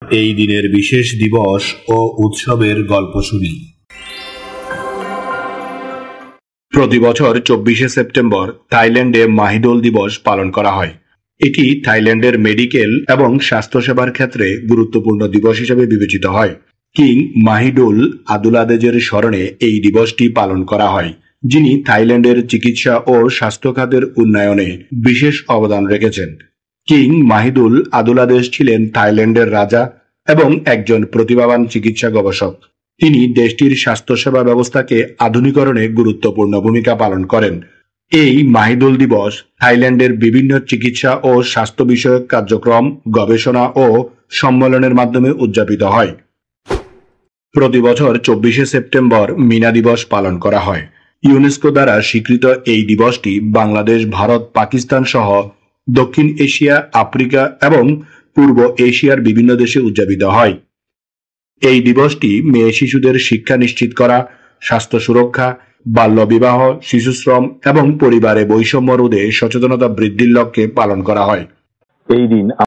এই দিনের বিশেষ দিবস ও উৎসবের গল্প শুনি। প্রতি বছর 24শে সেপ্টেম্বর থাইল্যান্ডে মাহিদোল দিবস পালন করা হয়। এটি থাইল্যান্ডের মেডিকেল এবং স্বাস্থ্যসেবার ক্ষেত্রে গুরুত্বপূর্ণ দিবস হিসেবে বিবেচিত হয়। কিং মাহিদোল আদুলাদেজের স্মরণে এই দিবসটি পালন করা হয়, যিনি থাইল্যান্ডের চিকিৎসা ও স্বাস্থ্য খাতের উন্নয়নে বিশেষ অবদান রেখেছেন। কিং মাহিদুল আদুলাদেজ ছিলেন থাইল্যান্ডের রাজা এবং একজন প্রতিভাবান চিকিৎসা গবেষক। তিনি দেশটির স্বাস্থ্যসেবা ব্যবস্থাকে আধুনিকরণে গুরুত্বপূর্ণ ভূমিকা পালন করেন। এই মাহিদুল দিবস থাইল্যান্ডের বিভিন্ন চিকিৎসা ও স্বাস্থ্য বিষয়ক কার্যক্রম, গবেষণা ও সম্মেলনের মাধ্যমে উদযাপিত হয়। প্রতি বছর 24শে সেপ্টেম্বর মীনা দিবস পালন করা হয়। ইউনেস্কো দ্বারা স্বীকৃত এই দিবসটি বাংলাদেশ, ভারত, পাকিস্তান সহ দক্ষিণ এশিয়া, আফ্রিকা এবং পূর্ব এশিয়ার বিভিন্ন দেশে উদযাপিত হয়। এই দিবসটি মেয়ে শিশুদের শিক্ষা নিশ্চিত করা, স্বাস্থ্য সুরক্ষা, বাল্যবিবাহ, শিশুশ্রম এবং পরিবারে বৈষম্য রোধে সচেতনতা বৃদ্ধির লক্ষ্যে পালন করা হয়। এই দিন